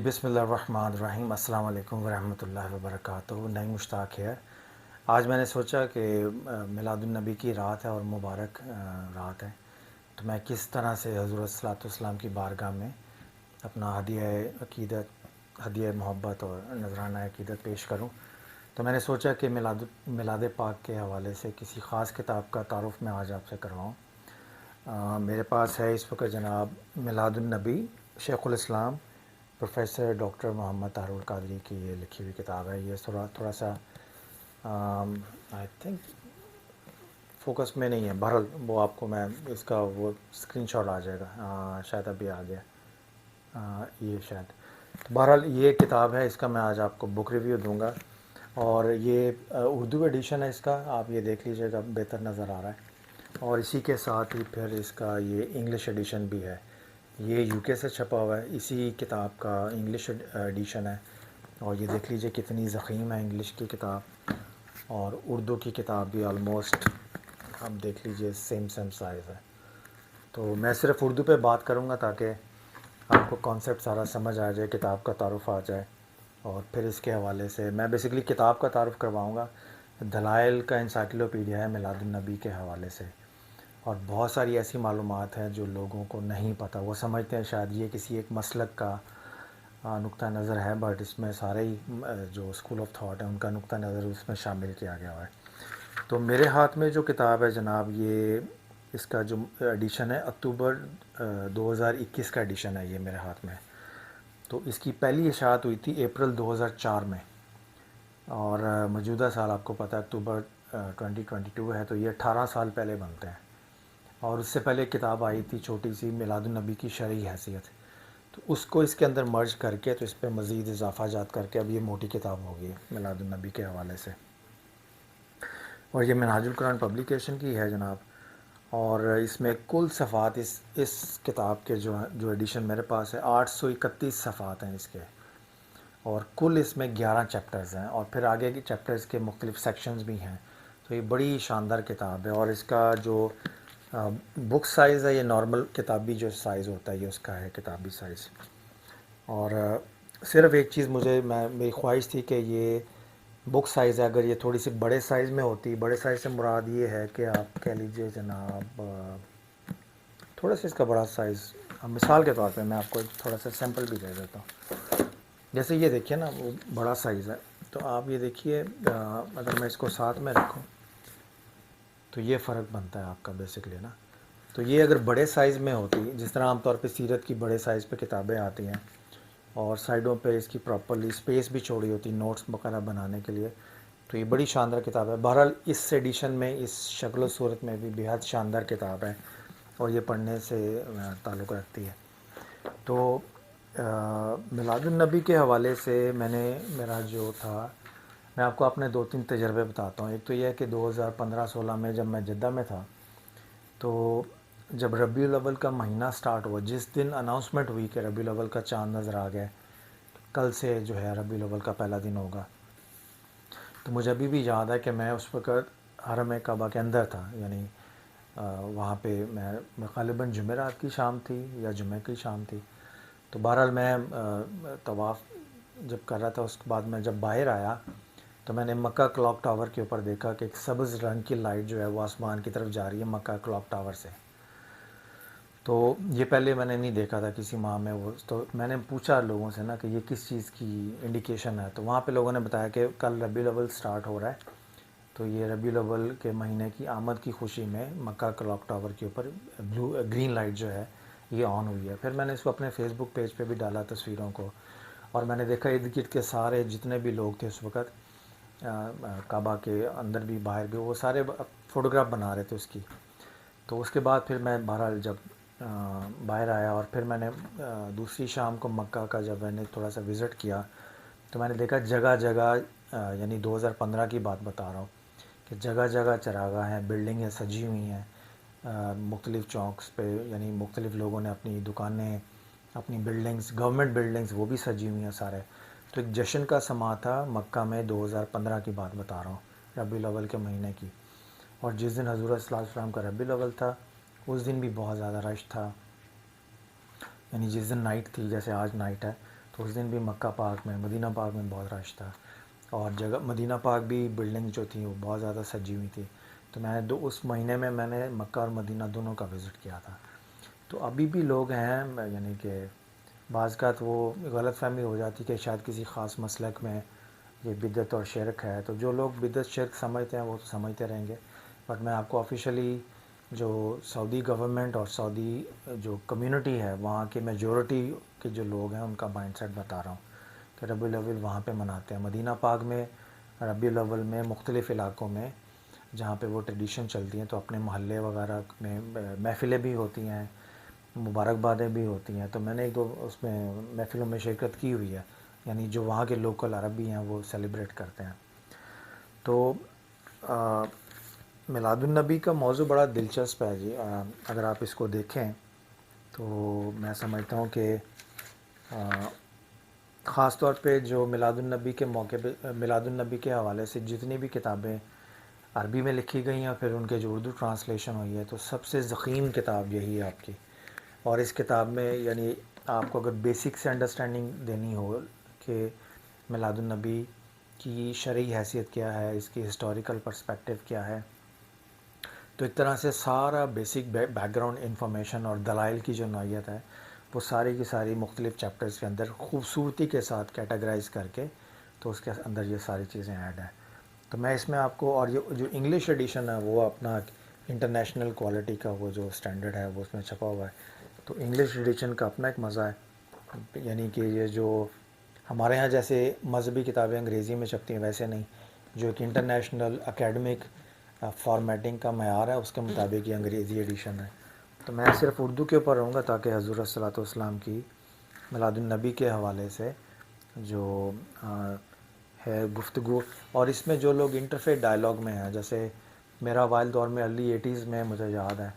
بسم اللہ الرحمن الرحیم. السلام علیکم ورحمۃ اللہ وبرکاتہ. نئی مشتاق ہے. آج میں نے سوچا کہ میلاد النبی کی رات ہے اور مبارک رات ہے، تو میں کس طرح سے حضرت صلی اللہ علیہ وسلم کی بارگاہ میں اپنا ہدیہ عقیدت، ہدیہ محبت اور نذرانہ عقیدت پیش کروں. تو میں نے سوچا کہ میلاد پاک کے حوالے سے کسی خاص کتاب کا تعارف میں آج آپ سے کرواؤں. میرے پاس ہے اس وقت جناب میلاد النبی، شیخ الاسلام پروفیسر ڈاکٹر محمد طاہر القادری کی یہ لکھی ہوئی کتاب ہے. یہ تھوڑا سا آئی تھنک فوکس میں نہیں ہے، بہرحال وہ آپ کو میں اس کا وہ اسکرین شاٹ آ جائے گا، شاید ابھی آ گیا یہ شاید. تو بہرحال یہ کتاب ہے، اس کا میں آج آپ کو بک ریویو دوں گا، اور یہ اردو ایڈیشن ہے اس کا. آپ یہ دیکھ لیجئے گا، بہتر نظر آ رہا ہے. اور اسی کے ساتھ ہی پھر اس کا یہ انگلش ایڈیشن بھی ہے. یہ یو کے سے چھپا ہوا ہے، اسی کتاب کا انگلش ایڈیشن ہے. اور یہ دیکھ لیجئے کتنی ضخیم ہے انگلش کی کتاب، اور اردو کی کتاب بھی آلموسٹ آپ دیکھ لیجئے سیم سائز ہے. تو میں صرف اردو پہ بات کروں گا تاکہ آپ کو کانسیپٹ سارا سمجھ آ جائے، کتاب کا تعارف آ جائے. اور پھر اس کے حوالے سے میں بیسیکلی کتاب کا تعارف کرواؤں گا. دلائل کا انسائکلوپیڈیا ہے میلاد النبی کے حوالے سے، اور بہت ساری ایسی معلومات ہیں جو لوگوں کو نہیں پتہ. وہ سمجھتے ہیں شاید یہ کسی ایک مسلک کا نقطہ نظر ہے، بٹ اس میں سارے ہی جو اسکول آف تھاٹ ہے ان کا نقطہ نظر اس میں شامل کیا گیا ہے. تو میرے ہاتھ میں جو کتاب ہے جناب، یہ اس کا جو ایڈیشن ہے اکتوبر 2021 کا ایڈیشن ہے یہ میرے ہاتھ میں. تو اس کی پہلی اشاعت ہوئی تھی اپریل 2004 میں، اور موجودہ سال آپ کو پتہ ہے اکتوبر 2022 ہے، تو یہ 18 سال پہلے بنتے ہیں. اور اس سے پہلے ایک کتاب آئی تھی چھوٹی سی، میلاد النبی کی شرعی حیثیت، تو اس کو اس کے اندر مرج کر کے تو اس پہ مزید اضافہ جات کر کے اب یہ موٹی کتاب ہو گئی ہے میلاد النبی کے حوالے سے. اور یہ منہاج القرآن پبلیکیشن کی ہے جناب. اور اس میں کل صفحات اس کتاب کے جو ایڈیشن میرے پاس ہے 831 صفحات ہیں اس کے، اور کل اس میں 11 چیپٹرز ہیں، اور پھر آگے کی چیپٹرز کے مختلف سیکشنز بھی ہیں. تو یہ بڑی شاندار کتاب ہے. اور اس کا جو بک سائز ہے، یہ نارمل کتابی جو سائز ہوتا ہے یہ اس کا ہے، کتابی سائز. اور صرف ایک چیز میری خواہش تھی کہ یہ بک سائز ہے، اگر یہ تھوڑی سی بڑے سائز میں ہوتی، بڑے سائز سے مراد یہ ہے کہ آپ کہہ لیجئے جناب تھوڑا سا اس کا بڑا سائز، مثال کے طور پہ میں آپ کو تھوڑا سا سیمپل بھی دے دیتا ہوں. جیسے یہ دیکھیے نا، وہ بڑا سائز ہے، تو آپ یہ دیکھیے اگر میں اس کو ساتھ میں رکھوں تو یہ فرق بنتا ہے آپ کا بیسکلی نا. تو یہ اگر بڑے سائز میں ہوتی، جس طرح عام طور پہ سیرت کی بڑے سائز پہ کتابیں آتی ہیں، اور سائڈوں پہ اس کی پراپرلی سپیس بھی چھوڑی ہوتی نوٹس وغیرہ بنانے کے لیے، تو یہ بڑی شاندار کتاب ہے. بہرحال اس ایڈیشن میں، اس شکل و صورت میں بھی بہت شاندار کتاب ہے، اور یہ پڑھنے سے تعلق رکھتی ہے. تو میلاد النبی کے حوالے سے میرا جو تھا، میں آپ کو اپنے 2-3 تجربے بتاتا ہوں. ایک تو یہ ہے کہ 2015-16 میں جب میں جدہ میں تھا، تو جب ربیع الاول کا مہینہ سٹارٹ ہوا، جس دن اناؤنسمنٹ ہوئی کہ ربیع الاول کا چاند نظر آ گیا، کل سے جو ہے ربیع الاول کا پہلا دن ہوگا، تو مجھے ابھی بھی یاد ہے کہ میں اس وقت حرم کعبہ کے اندر تھا. یعنی وہاں پہ میں غالباً جمعرات کی شام تھی یا جمعہ کی شام تھی. تو بہرحال میں طواف جب کر رہا تھا، اس کے بعد میں جب باہر آیا تو میں نے مکہ کلاک ٹاور کے اوپر دیکھا کہ ایک سبز رنگ کی لائٹ جو ہے وہ آسمان کی طرف جا رہی ہے مکہ کلاک ٹاور سے. تو یہ پہلے میں نے نہیں دیکھا تھا کسی ماہ میں. وہ تو میں نے پوچھا لوگوں سے نا کہ یہ کس چیز کی انڈیکیشن ہے، تو وہاں پہ لوگوں نے بتایا کہ کل ربیع الاول سٹارٹ ہو رہا ہے، تو یہ ربیع الاول کے مہینے کی آمد کی خوشی میں مکہ کلاک ٹاور کے اوپر گرین لائٹ جو ہے یہ آن ہوئی ہے. پھر میں نے اس کو اپنے فیس بک پیج پہ بھی ڈالا تصویروں کو، اور میں نے دیکھا ارد گرد کے سارے جتنے بھی لوگ تھے اس وقت کعبہ کے اندر بھی باہر بھی، وہ سارے فوٹوگراف بنا رہے تھے اس کی. تو اس کے بعد پھر میں بہرحال جب باہر آیا، اور پھر میں نے دوسری شام کو مکہ کا جب میں نے تھوڑا سا وزٹ کیا، تو میں نے دیکھا جگہ جگہ، یعنی 2015 کی بات بتا رہا ہوں، کہ جگہ جگہ چراغاں ہیں، بلڈنگیں سجی ہوئی ہیں مختلف چوکس پہ. یعنی مختلف لوگوں نے اپنی دکانیں، اپنی بلڈنگز، گورنمنٹ بلڈنگز وہ بھی سجی ہوئی ہیں سارے. تو ایک جشن کا سما تھا مکہ میں، 2015 کی بات بتا رہا ہوں، ربیع الاول کے مہینے کی. اور جس دن حضور صلی اللہ علیہ وسلم کا ربیع الاول تھا، اس دن بھی بہت زیادہ رش تھا. یعنی جس دن نائٹ تھی، جیسے آج نائٹ ہے، تو تو اس دن بھی مکہ پاک میں مدینہ پاک میں بہت رش تھا، اور جگہ مدینہ پاک بھی بلڈنگ جو تھیں وہ بہت زیادہ سجی ہوئی تھی. تو میں نے اس مہینے میں نے مکہ اور مدینہ دونوں کا وزٹ کیا تھا. تو ابھی بھی لوگ ہیں، یعنی کہ بعض کا تو وہ غلط فہمی ہو جاتی کہ شاید کسی خاص مسلک میں یہ بدعت اور شرک ہے، تو جو لوگ بدعت شرک سمجھتے ہیں وہ تو سمجھتے رہیں گے. بٹ میں آپ کو آفیشلی جو سعودی گورنمنٹ اور سعودی جو کمیونٹی ہے وہاں کی میجورٹی کے جو لوگ ہیں ان کا مائنڈ سیٹ بتا رہا ہوں کہ ربیع الاول وہاں پہ مناتے ہیں. مدینہ پاک میں ربیع الاول میں مختلف علاقوں میں جہاں پہ وہ ٹریڈیشن چلتی ہیں تو اپنے محلے وغیرہ میں محفلیں بھی ہوتی ہیں، مبارکبادیں بھی ہوتی ہیں. تو میں نے ایک دو اس میں محفلوں میں شرکت کی ہوئی ہے، یعنی جو وہاں کے لوکل عربی ہیں وہ سیلیبریٹ کرتے ہیں. تو میلاد النبی کا موضوع بڑا دلچسپ ہے جی. اگر آپ اس کو دیکھیں تو میں سمجھتا ہوں کہ خاص طور پہ جو میلاد النبی کے موقع پہ میلاد النبی کے حوالے سے جتنی بھی کتابیں عربی میں لکھی گئی ہیں پھر ان کے جو اردو ٹرانسلیشن ہوئی ہے تو سب سے ضخیم کتاب یہی ہے آپ کی. اور اس کتاب میں یعنی آپ کو اگر بیسک سے انڈرسٹینڈنگ دینی ہو کہ میلاد النبی کی شرعی حیثیت کیا ہے، اس کی ہسٹوریکل پرسپیکٹیو کیا ہے، تو ایک طرح سے سارا بیسک بیک گراؤنڈ انفارمیشن اور دلائل کی جو نوعیت ہے وہ ساری کی ساری مختلف چیپٹرز کے اندر خوبصورتی کے ساتھ کیٹاگرائز کر کے تو اس کے اندر یہ ساری چیزیں ایڈ ہیں. تو میں اس میں آپ کو، اور یہ جو انگلش ایڈیشن ہے وہ اپنا انٹرنیشنل کوالٹی کا وہ جو سٹینڈرڈ ہے وہ اس میں چھپا ہوا ہے. تو انگلش ایڈیشن کا اپنا ایک مزہ ہے، یعنی کہ یہ جو ہمارے ہاں جیسے مذہبی کتابیں انگریزی میں چھپتی ہیں ویسے نہیں، جو ایک انٹرنیشنل اکیڈمک فارمیٹنگ کا معیار ہے اس کے مطابق یہ انگریزی ایڈیشن ہے. تو میں صرف اردو کے اوپر رہوں گا تاکہ حضور صلی اللہ علیہ وسلم کی میلاد النبی کے حوالے سے جو ہے گفتگو، اور اس میں جو لوگ انٹرفیت ڈائلاگ میں ہیں، جیسے میرا وائل دور میں ارلی 80s میں مجھے یاد ہے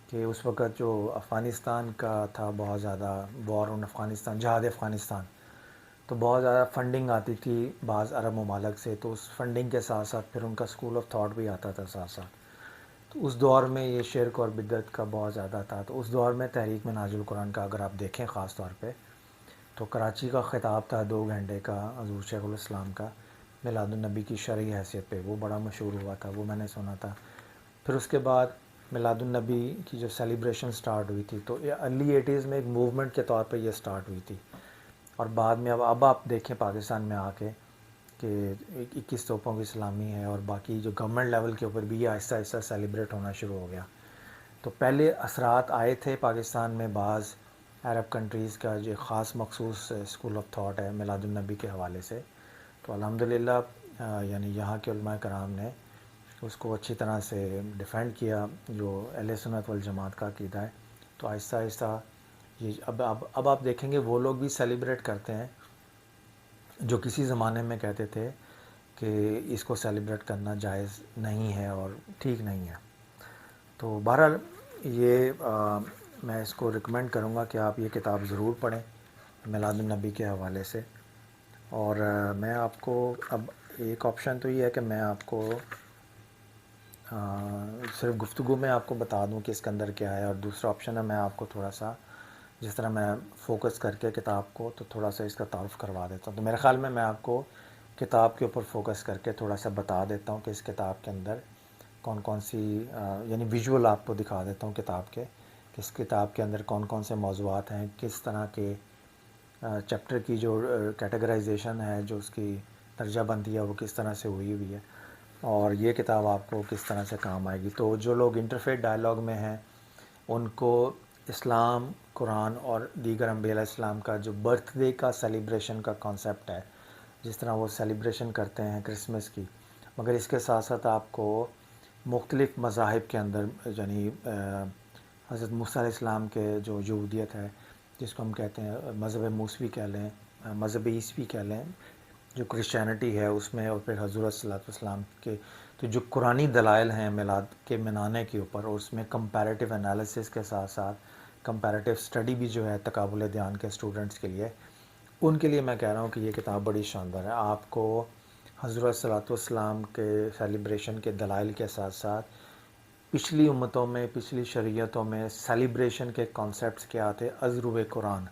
کہ اس وقت جو افغانستان کا تھا بہت زیادہ وار آن افغانستان، جہاد افغانستان، تو بہت زیادہ فنڈنگ آتی تھی بعض عرب ممالک سے. تو اس فنڈنگ کے ساتھ ساتھ پھر ان کا اسکول آف تھاٹ بھی آتا تھا ساتھ ساتھ. تو اس دور میں یہ شرک اور بدعت کا بہت زیادہ تھا. تو اس دور میں تحریک منہاج القرآن کا اگر آپ دیکھیں خاص طور پہ تو کراچی کا خطاب تھا 2 گھنٹے کا حضور شیخ الاسلام کا میلاد النبی کی شرعی حیثیت پہ، وہ بڑا مشہور ہوا تھا، وہ میں نے سنا تھا. پھر اس کے بعد میلاد النبی کی جو سیلیبریشن سٹارٹ ہوئی تھی تو یہ ارلی 80s میں ایک موومنٹ کے طور پہ یہ سٹارٹ ہوئی تھی. اور بعد میں اب آپ دیکھیں پاکستان میں آ کے کہ 21 توپوں کی سلامی ہے اور باقی جو گورنمنٹ لیول کے اوپر بھی یہ آہستہ آہستہ سیلیبریٹ ہونا شروع ہو گیا. تو پہلے اثرات آئے تھے پاکستان میں بعض عرب کنٹریز کا جو خاص مخصوص اسکول آف تھاٹ ہے میلاد النبی کے حوالے سے. تو الحمدللہ یعنی یہاں کے علماء کرام نے اس کو اچھی طرح سے ڈیفینڈ کیا جو اہل سنت والجماعت کا عقیدہ ہے. تو آہستہ آہستہ یہ اب آپ دیکھیں گے وہ لوگ بھی سیلیبریٹ کرتے ہیں جو کسی زمانے میں کہتے تھے کہ اس کو سیلیبریٹ کرنا جائز نہیں ہے اور ٹھیک نہیں ہے. تو بہرحال یہ میں اس کو ریکمینڈ کروں گا کہ آپ یہ کتاب ضرور پڑھیں میلاد النبی کے حوالے سے. اور میں آپ کو اب ایک آپشن تو یہ ہے کہ میں آپ کو صرف گفتگو میں آپ کو بتا دوں کہ اس کے اندر کیا ہے، اور دوسرا آپشن ہے میں آپ کو تھوڑا سا جس طرح میں فوکس کر کے کتاب کو تو تھوڑا سا اس کا تعارف کروا دیتا ہوں. تو میرے خیال میں آپ کو کتاب کے اوپر فوکس کر کے تھوڑا سا بتا دیتا ہوں کہ اس کتاب کے اندر کون کون سی یعنی ویژول آپ کو دکھا دیتا ہوں کتاب کے کہ اس کتاب کے اندر کون کون سے موضوعات ہیں، کس طرح کے چیپٹر کی جو کیٹیگرائزیشن ہے، جو اس کی درجہ بندی ہے وہ کس طرح سے ہوئی ہوئی ہے، اور یہ کتاب آپ کو کس طرح سے کام آئے گی. تو جو لوگ انٹرفیت ڈائلاگ میں ہیں ان کو اسلام، قرآن اور دیگر انبیاء علیہ السلام کا جو برتھ ڈے کا سیلیبریشن کا کانسیپٹ ہے، جس طرح وہ سیلیبریشن کرتے ہیں کرسمس کی، مگر اس کے ساتھ ساتھ آپ کو مختلف مذاہب کے اندر یعنی حضرت موسیٰ علیہ السلام کے جو یہودیت ہے جس کو ہم کہتے ہیں مذہب موسوی کہہ لیں، مذہب عیسوی کہہ لیں، جو کرسچینٹی ہے اس میں، اور پھر حضور صلی اللہ علیہ وسلم کے تو جو قرآنی دلائل ہیں میلاد کے منانے کے اوپر، اور اس میں کمپیریٹیو انالیسس کے ساتھ ساتھ کمپیریٹیو اسٹڈی بھی جو ہے تقابل دھیان کے اسٹوڈنٹس کے لیے، ان کے لیے میں کہہ رہا ہوں کہ یہ کتاب بڑی شاندار ہے. آپ کو حضور صلی اللہ علیہ وسلم کے سیلیبریشن کے دلائل کے ساتھ ساتھ پچھلی امتوں میں، پچھلی شریعتوں میں سیلیبریشن کے کانسیپٹس کیا تھے از روئے قرآن،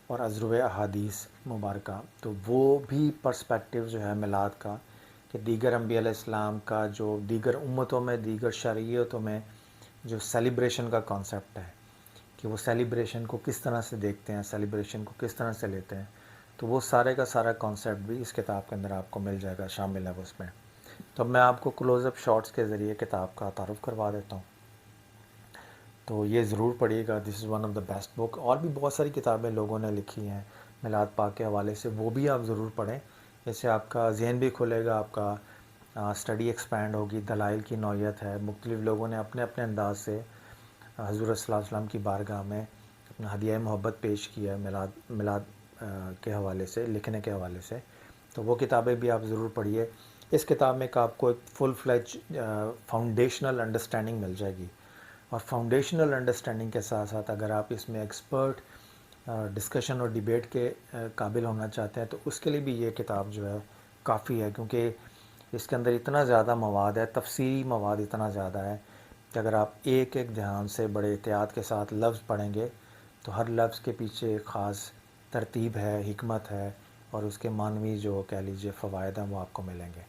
اور ازرو احادیث مبارکہ، تو وہ بھی پرسپیکٹیو جو ہے میلاد کا، کہ دیگر انبیاء علیہ السلام کا جو دیگر امتوں میں، دیگر شریعتوں میں جو سیلیبریشن کا کانسیپٹ ہے، کہ وہ سیلیبریشن کو کس طرح سے دیکھتے ہیں، سیلیبریشن کو کس طرح سے لیتے ہیں، تو وہ سارے کا سارا کانسیپٹ بھی اس کتاب کے اندر آپ کو مل جائے گا، شامل ہے وہ اس میں۔ تو میں آپ کو کلوز اپ شارٹس کے ذریعے کتاب کا تعارف کروا دیتا ہوں، تو یہ ضرور پڑھیے گا۔ This is one of the best book. اور بھی بہت ساری کتابیں لوگوں نے لکھی ہیں میلاد پاک کے حوالے سے، وہ بھی آپ ضرور پڑھیں، اس سے آپ کا ذہن بھی کھلے گا، آپ کا اسٹڈی ایکسپینڈ ہوگی۔ دلائل کی نوعیت ہے، مختلف لوگوں نے اپنے اپنے انداز سے حضور صلی اللہ علیہ وسلم کی بارگاہ میں اپنا ہدیہ محبت پیش کیا ہے میلاد کے حوالے سے، لکھنے کے حوالے سے، تو وہ کتابیں بھی آپ ضرور پڑھیے۔ اس کتاب میں آپ کو ایک فل فلیج فاؤنڈیشنل انڈرسٹینڈنگ مل جائے گی، اور فاؤنڈیشنل انڈرسٹینڈنگ کے ساتھ ساتھ اگر آپ اس میں ایکسپرٹ ڈسکشن اور ڈیبیٹ کے قابل ہونا چاہتے ہیں تو اس کے لیے بھی یہ کتاب جو ہے کافی ہے، کیونکہ اس کے اندر اتنا زیادہ مواد ہے، تفصیلی مواد اتنا زیادہ ہے کہ اگر آپ ایک ایک دھیان سے بڑے احتیاط کے ساتھ لفظ پڑھیں گے تو ہر لفظ کے پیچھے ایک خاص ترتیب ہے، حکمت ہے، اور اس کے معنوی جو کہہ لیجیے فوائد ہیں وہ آپ کو ملیں گے۔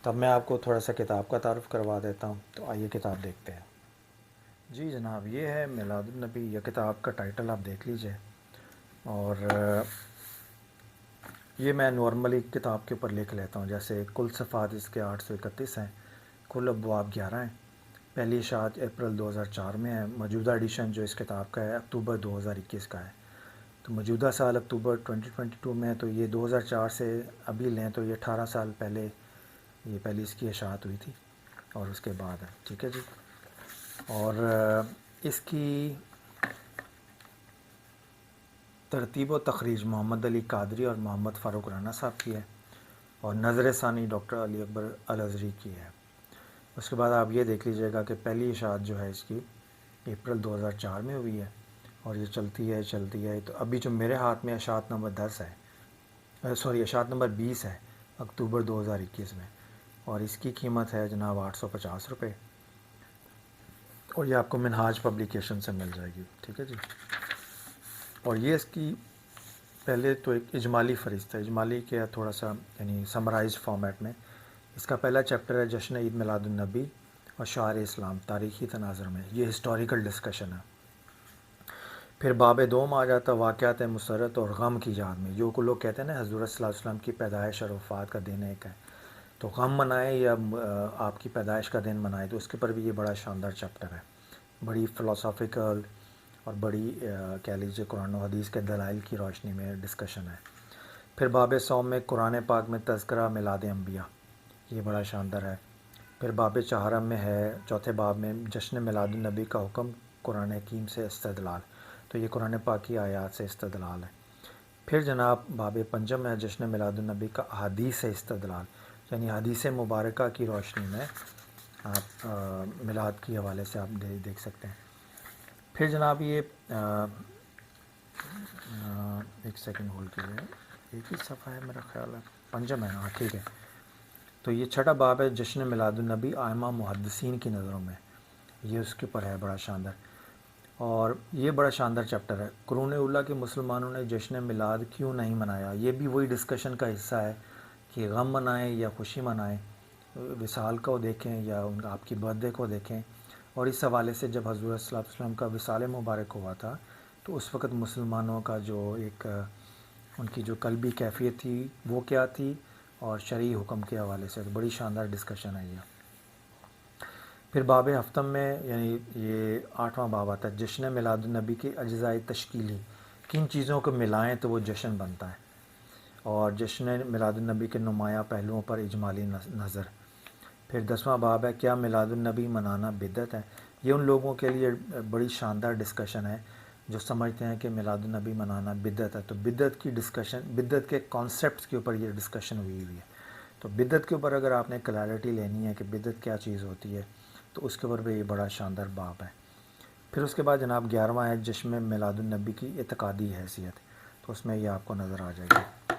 تو اب میں آپ کو تھوڑا سا کتاب کا تعارف کروا دیتا ہوں، تو آئیے کتاب دیکھتے ہیں۔ جی جناب، یہ ہے میلاد النبی، یہ کتاب کا ٹائٹل آپ دیکھ لیجئے، اور یہ میں نارملی کتاب کے اوپر لکھ لیتا ہوں، جیسے کل صفحات اس کے 831 ہیں، کل ابواب 11 ہیں، پہلی اشاعت اپریل 2004 میں ہے، موجودہ ایڈیشن جو اس کتاب کا ہے اکتوبر 2021 کا ہے، تو موجودہ سال اکتوبر 2022 میں ہے، تو یہ 2004 سے ابھی لیں تو یہ 18 سال پہلے یہ پہلی اس کی اشاعت ہوئی تھی، اور اس کے بعد ہے، ٹھیک ہے جی۔ اور اس کی ترتیب و تخریج محمد علی قادری اور محمد فاروق رانا صاحب کی ہے، اور نظر ثانی ڈاکٹر علی اکبر الازہری کی ہے۔ اس کے بعد آپ یہ دیکھ لیجئے گا کہ پہلی اشاعت جو ہے اس کی اپریل 2004 میں ہوئی ہے، اور یہ چلتی ہے، تو ابھی جو میرے ہاتھ میں اشاعت نمبر 10 ہے، اشاعت نمبر 20 ہے اکتوبر 2021 میں، اور اس کی قیمت ہے جناب 850 روپے، اور یہ آپ کو منہاج پبلیکیشن سے مل جائے گی، ٹھیک ہے جی۔ اور یہ اس کی پہلے تو ایک اجمالی فہرست ہے، اجمالی کیا تھوڑا سا یعنی سمرائز فارمیٹ میں، اس کا پہلا چیپٹر ہے جشن عید میلاد النبی اور شعائر اسلام تاریخی تناظر میں، یہ ہسٹوریکل ڈسکشن ہے۔ پھر باب دوم آ جاتا واقعات مسرت اور غم کی یاد میں، جو کو لوگ کہتے ہیں نا حضور صلی اللہ علیہ وسلم کی پیدائش اور وفات کا دن ایک ہے، تو غم منائیں یا آپ کی پیدائش کا دن منائیں، تو اس کے پر بھی یہ بڑا شاندار چیپٹر ہے، بڑی فلسافیکل اور بڑی کہہ لیجیے قرآن و حدیث کے دلائل کی روشنی میں ڈسکشن ہے۔ پھر باب سوم میں قرآن پاک میں تذکرہ میلاد انبیاء، یہ بڑا شاندار ہے۔ پھر باب چہارم میں ہے، چوتھے باب میں جشن میلاد النبی کا حکم قرآن حکیم سے استدلال، تو یہ قرآن پاک کی آیات سے استدلال ہے۔ پھر جناب باب پنجم ہے جشن میلاد النبی کا احادیث سے استدلال، یعنی حدیث مبارکہ کی روشنی میں آپ میلاد کے حوالے سے آپ دیکھ سکتے ہیں۔ پھر جناب یہ ایک سیکنڈ ہولڈ کیجیے، ایک ہی صفحہ ہے میرا خیال ہے، پنجم ہے، ہاں ٹھیک ہے۔ تو یہ چھٹا باب ہے جشن میلاد النبی ائمہ محدثین کی نظروں میں، یہ اس کے اوپر ہے بڑا شاندار، اور یہ بڑا شاندار چیپٹر ہے۔ قرون اولیٰ کے مسلمانوں نے جشن میلاد کیوں نہیں منایا، یہ بھی وہی ڈسکشن کا حصہ ہے کہ غم منائیں یا خوشی منائیں، وصال کو دیکھیں یا آپ کی برتھ ڈے کو دیکھیں، اور اس حوالے سے جب حضور صلی اللہ علیہ وسلم کا وصال مبارک ہوا تھا تو اس وقت مسلمانوں کا جو ایک ان کی جو قلبی کیفیت تھی وہ کیا تھی، اور شرعی حکم کے حوالے سے بڑی شاندار ڈسکشن ہے یہ۔ پھر باب ہفتم میں یعنی یہ 8واں باب آتا ہے جشن میلاد النبی کی اجزائے تشکیلی، کن چیزوں کو ملائیں تو وہ جشن بنتا ہے، اور جشن میلاد النبی کے نمایاں پہلوؤں پر اجمالی نظر۔ پھر 10واں باب ہے کیا میلاد النبی منانا بدعت ہے، یہ ان لوگوں کے لیے بڑی شاندار ڈسکشن ہے جو سمجھتے ہیں کہ میلاد النبی منانا بدعت ہے، تو بدعت کی ڈسکشن، بدعت کے کانسیپٹس کے اوپر یہ ڈسکشن ہوئی ہے، تو بدعت کے اوپر اگر آپ نے کلیئرٹی لینی ہے کہ بدعت کیا چیز ہوتی ہے تو اس کے اوپر بھی یہ بڑا شاندار باب ہے۔ پھر اس کے بعد جناب 11واں ہے جشن میلاد النبی کی اعتقادی حیثیت، تو اس میں یہ آپ کو نظر آ جائے گی،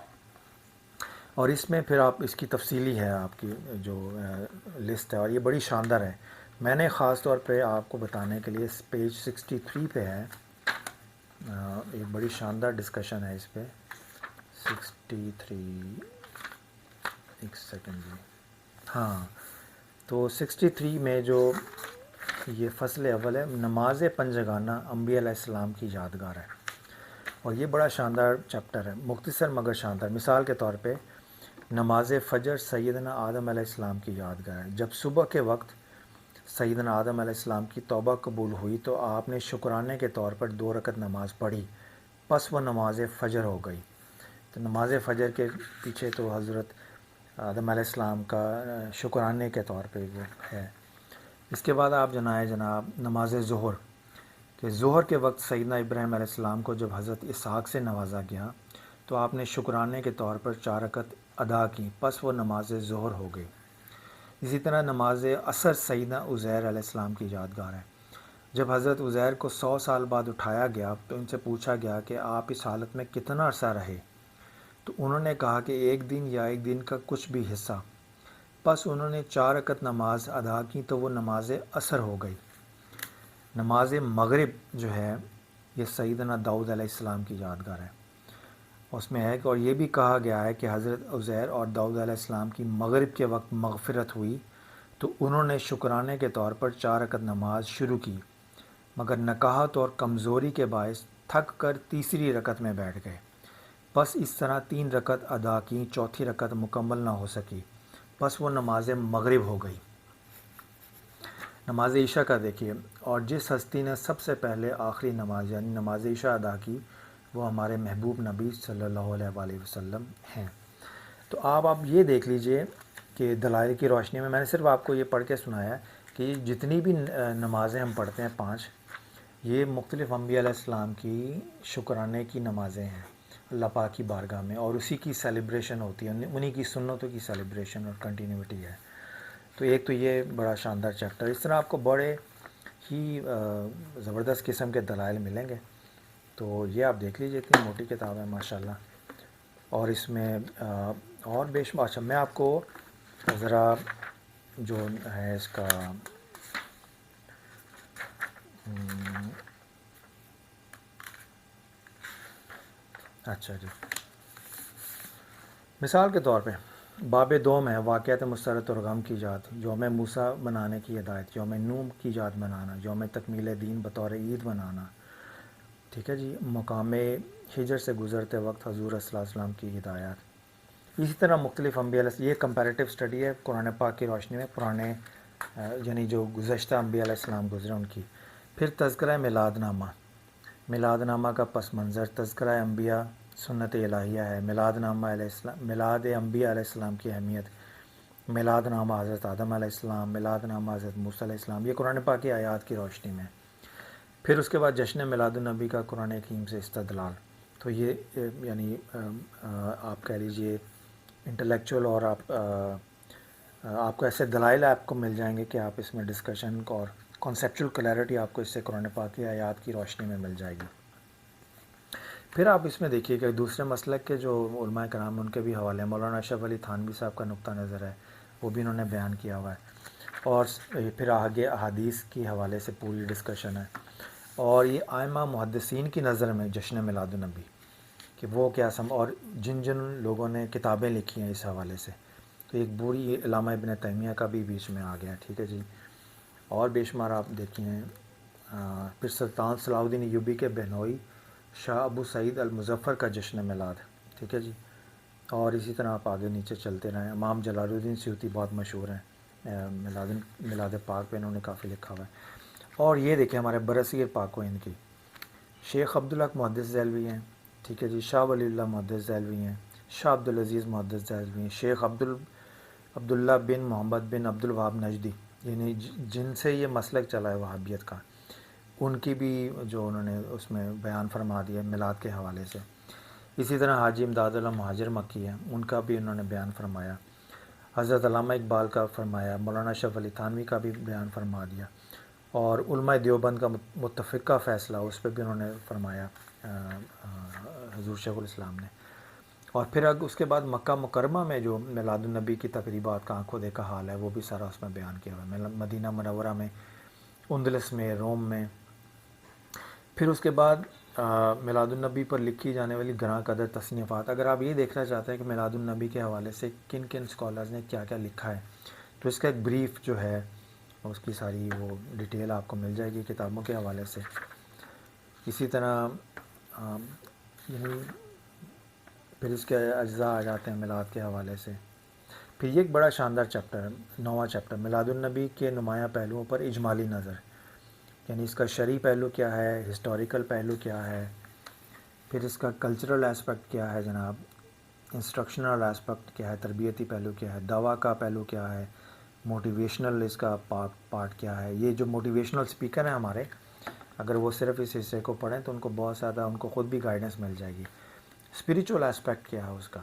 اور اس میں پھر آپ اس کی تفصیلی ہے آپ کی جو لسٹ ہے، اور یہ بڑی شاندار ہے۔ میں نے خاص طور پہ آپ کو بتانے کے لیے پیج 63 پہ ہے، ایک بڑی شاندار ڈسکشن ہے اس پہ. 63 ایک سیکنڈ جی. ہاں تو 63 میں جو یہ فصل اول ہے، نماز پنجگانہ انبیاء علیہ السلام کی یادگار ہے، اور یہ بڑا شاندار چیپٹر ہے، مختصر مگر شاندار. مثال کے طور پہ نماز فجر سیدنا آدم علیہ السلام کی یادگار ہے. جب صبح کے وقت سیدنا آدم علیہ السلام کی توبہ قبول ہوئی تو آپ نے شکرانے کے طور پر 2 رکعت نماز پڑھی، پس وہ نماز فجر ہو گئی. تو نماز فجر کے پیچھے تو حضرت آدم علیہ السلام کا شکرانے کے طور پہ وہ ہے. اس کے بعد آپ جناب نماز ظہر، کہ ظہر کے وقت سیدنا ابراہیم علیہ السلام کو جب حضرت اسحاق سے نوازا گیا تو آپ نے شکرانے کے طور پر 4 رکعت ادا کی، پس وہ نماز ظہر ہو گئی. اسی طرح نماز عصر سیدنا عزیر علیہ السلام کی یادگار ہے. جب حضرت عزیر کو 100 سال بعد اٹھایا گیا تو ان سے پوچھا گیا کہ آپ اس حالت میں کتنا عرصہ رہے، تو انہوں نے کہا کہ 1 دن یا 1 دن کا کچھ بھی حصہ. پس انہوں نے 4 رکعت نماز ادا کی تو وہ نماز عصر ہو گئی. نماز مغرب جو ہے یہ سیدنا داؤد علیہ السلام کی یادگار ہے. اس میں ہے کہ اور یہ بھی کہا گیا ہے کہ حضرت عزیر اور داؤد علیہ السلام کی مغرب کے وقت مغفرت ہوئی تو انہوں نے شکرانے کے طور پر 4 رکعت نماز شروع کی، مگر نکاہت اور کمزوری کے باعث تھک کر تیسری رکعت میں بیٹھ گئے. پس اس طرح 3 رکعت ادا کی، چوتھی رکعت مکمل نہ ہو سکی، پس وہ نماز مغرب ہو گئی. نماز عشاء کا دیکھیے، اور جس ہستی نے سب سے پہلے آخری نماز یعنی نماز عشاء ادا کی وہ ہمارے محبوب نبی صلی اللہ علیہ وآلہ وسلم ہیں. تو آپ یہ دیکھ لیجئے کہ دلائل کی روشنی میں نے صرف آپ کو یہ پڑھ کے سنایا ہے کہ جتنی بھی نمازیں ہم پڑھتے ہیں 5، یہ مختلف انبیاء علیہ السلام کی شکرانے کی نمازیں ہیں اللہ پاک کی بارگاہ میں، اور اسی کی سیلیبریشن ہوتی ہے، انہی کی سنتوں کی سیلیبریشن اور کنٹینیوٹی ہے. تو ایک تو یہ بڑا شاندار چیپٹر، اس طرح آپ کو بڑے ہی زبردست قسم کے دلائل ملیں گے. تو یہ آپ دیکھ لیجئے، اتنی موٹی کتاب ہے ماشاءاللہ، اور اس میں اور بے شمار. اچھا میں آپ کو ذرا جو ہے اس کا اچھا جی، مثال کے طور پہ باب 2 میں واقعات مسرت اور غم کی یاد، یوم موسیٰ منانے کی ہدایت، یوم نوح کی یاد منانا، یوم تکمیل دین بطور عید منانا. ٹھیک ہے جی، مقام ہجر سے گزرتے وقت حضور صلی اللہ علیہ وسلم کی ہدایات. اسی طرح مختلف انبیاء علیہ، یہ کمپیریٹیو اسٹڈی ہے قرآن پاک کی روشنی میں، پرانے یعنی جو گزشتہ انبیاء علیہ السلام گزرے ان کی. پھر تذکرہ میلاد نامہ، میلاد نامہ کا پس منظر، تذکرہ انبیاء سنت الہیہ ہے، میلاد نامہ علیہ السلام، میلاد انبیاء علیہ السلام کی اہمیت، میلاد نامہ حضرت آدم علیہ السلام، میلاد نامہ حضرت موسیٰ علیہ السلام، یہ قرآن پاک کی آیات کی روشنی میں. پھر اس کے بعد جشن میلاد النبی کا قرآن حکیم سے استدلال. تو یہ یعنی آپ کہہ لیجئے انٹلیکچول، اور آپ کو ایسے دلائل آپ کو مل جائیں گے کہ آپ اس میں ڈسکشن اور کانسیپچول کلیئرٹی آپ کو اس سے قرآن پاک کی آیات کی روشنی میں مل جائے گی. پھر آپ اس میں دیکھیے کہ دوسرے مسلک کے جو علماء کرام ان کے بھی حوالے ہیں، مولانا اشرف علی تھانوی صاحب کا نقطہ نظر ہے، وہ بھی انہوں نے بیان کیا ہوا ہے. اور پھر آگے احادیث کی حوالے سے پوری ڈسکشن ہے. اور یہ ائمہ محدثین کی نظر میں جشن میلاد النبی کہ وہ کیا اور جن لوگوں نے کتابیں لکھی ہیں اس حوالے سے، تو ایک بری علامہ ابن تیمیہ کا بھی بیچ میں آ گیا. ٹھیک ہے جی، اور بے شمار آپ دیکھیں. پھر سلطان صلاح الدین ایوبی کے بہنوئی شاہ ابو سعید المظفر کا جشن میلاد. ٹھیک ہے جی، اور اسی طرح آپ آگے نیچے چلتے رہیں. امام جلال الدین سیوطی بہت مشہور ہیں، میلاد پاک پہ انہوں نے کافی لکھا ہوا ہے. اور یہ دیکھیں ہمارے برصغیر پاک و ہند کی شیخ عبدالحق محدث دہلوی ہیں. ٹھیک ہے جی، شاہ ولی اللہ محدث دہلوی ہیں، شاہ عبدالعزیز محدث دہلوی ہیں، شیخ عبداللہ بن محمد بن عبدالوہاب نجدی، یعنی جن سے یہ مسلک چلا ہے وہابیت کا، ان کی بھی جو انہوں نے اس میں بیان فرما دیا میلاد کے حوالے سے. اسی طرح حاجی امداد اللہ مہاجر مکی ہیں، ان کا بھی انہوں نے بیان فرمایا. حضرت علامہ اقبال کا فرمایا، مولانا اشرف علی تھانوی کا بھی بیان فرما دیا. اور علماء دیوبند کا متفقہ فیصلہ، اس پہ بھی انہوں نے فرمایا حضور شیخ الاسلام نے. اور پھر اس کے بعد مکہ مکرمہ میں جو میلاد النبی کی تقریبات کا آنکھوں دیکھا حال ہے وہ بھی سارا اس میں بیان کیا ہوا ہے، مدینہ منورہ میں، اندلس میں، روم میں. پھر اس کے بعد میلاد النبی پر لکھی جانے والی گراں قدر تصنیفات، اگر آپ یہ دیکھنا چاہتے ہیں کہ میلاد النبی کے حوالے سے کن کن اسکالرز نے کیا کیا لکھا ہے، تو اس کا ایک بریف جو ہے اس کی ساری وہ ڈیٹیل آپ کو مل جائے گی کتابوں کے حوالے سے۔ اسی طرح یعنی پھر اس کے اجزاء آ جاتے ہیں میلاد کے حوالے سے۔ پھر یہ ایک بڑا شاندار چیپٹر ہے، 9واں چیپٹر، میلاد النبی کے نمایاں پہلوؤں پر اجمالی نظر، یعنی اس کا شرعی پہلو کیا ہے، ہسٹوریکل پہلو کیا ہے، پھر اس کا کلچرل اسپیکٹ کیا ہے جناب، انسٹرکشنل اسپیکٹ کیا ہے، تربیتی پہلو کیا ہے، دعویٰ کا پہلو کیا ہے، موٹیویشنل اس کا پارٹ کیا ہے۔ یہ جو موٹیویشنل اسپیکر ہیں ہمارے، اگر وہ صرف اس حصے کو پڑھیں تو ان کو بہت زیادہ ان کو خود بھی گائیڈنس مل جائے گی۔ اسپریچول اسپیکٹ کیا ہے اس کا،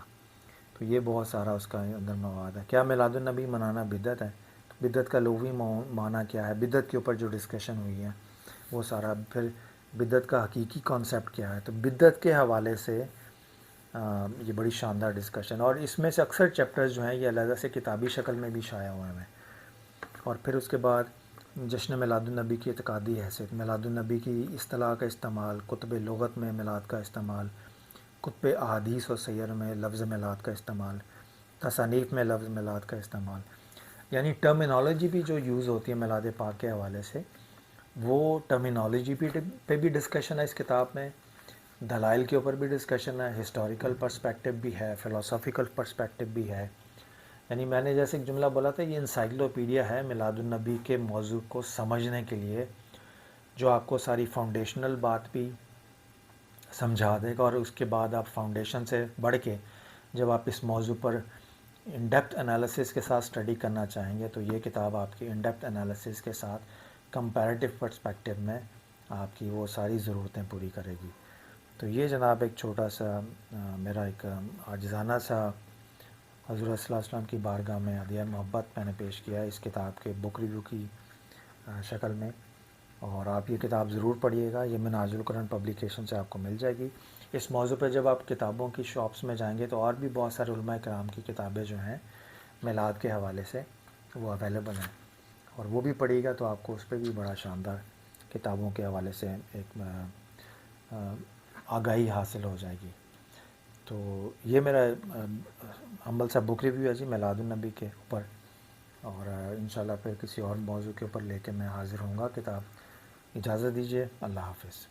تو یہ بہت سارا اس کا اندر مواد ہے۔ کیا میلاد النبی منانا بدعت ہے، تو بدعت کا لغوی معنی کیا ہے، بدعت کے اوپر جو ڈسکشن ہوئی ہے وہ سارا، پھر بدعت کا حقیقی کانسیپٹ کیا ہے، تو بدعت کے حوالے سے یہ بڑی شاندار ڈسکشن، اور اس میں سے اکثر چیپٹرز جو ہیں یہ علیحدہ سے کتابی شکل میں بھی شائع ہوئے ہیں۔ اور پھر اس کے بعد جشن میلاد النبی کی اعتقادی حیثیت، میلاد النبی کی اصطلاح کا استعمال، کتب لغت میں میلاد کا استعمال، کتب احادیث و سیر میں لفظ میلاد کا استعمال، تصانیف میں لفظ میلاد کا استعمال، یعنی ٹرمینالوجی بھی جو یوز ہوتی ہے میلاد پاک کے حوالے سے، وہ ٹرمینالوجی پہ بھی ڈسکشن ہے اس کتاب میں، دلائل کے اوپر بھی ڈسکشن ہے، ہسٹوریکل پرسپیکٹو بھی ہے، فلسافیکل پرسپیکٹو بھی ہے۔ یعنی میں نے جیسے ایک جملہ بولا تھا، یہ انسائکلوپیڈیا ہے میلاد النبی کے موضوع کو سمجھنے کے لیے، جو آپ کو ساری فاؤنڈیشنل بات بھی سمجھا دے گا، اور اس کے بعد آپ فاؤنڈیشن سے بڑھ کے جب آپ اس موضوع پر ان ڈیپتھ انالیسس کے ساتھ اسٹڈی کرنا چاہیں گے تو یہ کتاب آپ کی ان ڈیپتھ انالیسس کے ساتھ کمپیریٹیو پرسپیکٹو میں آپ کی وہ ساری ضرورتیں پوری کرے گی۔ تو یہ جناب ایک چھوٹا سا میرا ایک عاجزانہ سا حضور صلی اللہ علیہ وسلم کی بارگاہ میں ہدیہ محبت میں نے پیش کیا ہے اس کتاب کے بک ریویو کی شکل میں، اور آپ یہ کتاب ضرور پڑھیے گا، یہ منہاج القرآن پبلیکیشن سے آپ کو مل جائے گی۔ اس موضوع پہ جب آپ کتابوں کی شاپس میں جائیں گے تو اور بھی بہت سارے علماء کرام کی کتابیں جو ہیں میلاد کے حوالے سے وہ اویلیبل ہیں، اور وہ بھی پڑھیے گا تو آپ کو اس پہ بھی بڑا شاندار کتابوں کے حوالے سے ایک آگاہی حاصل ہو جائے گی۔ تو یہ میرا ہمبل سا بک ریویو ہے جی میلاد النبی کے اوپر، اور انشاءاللہ پھر کسی اور موضوع کے اوپر لے کے میں حاضر ہوں گا کتاب۔ اجازت دیجیے، اللہ حافظ۔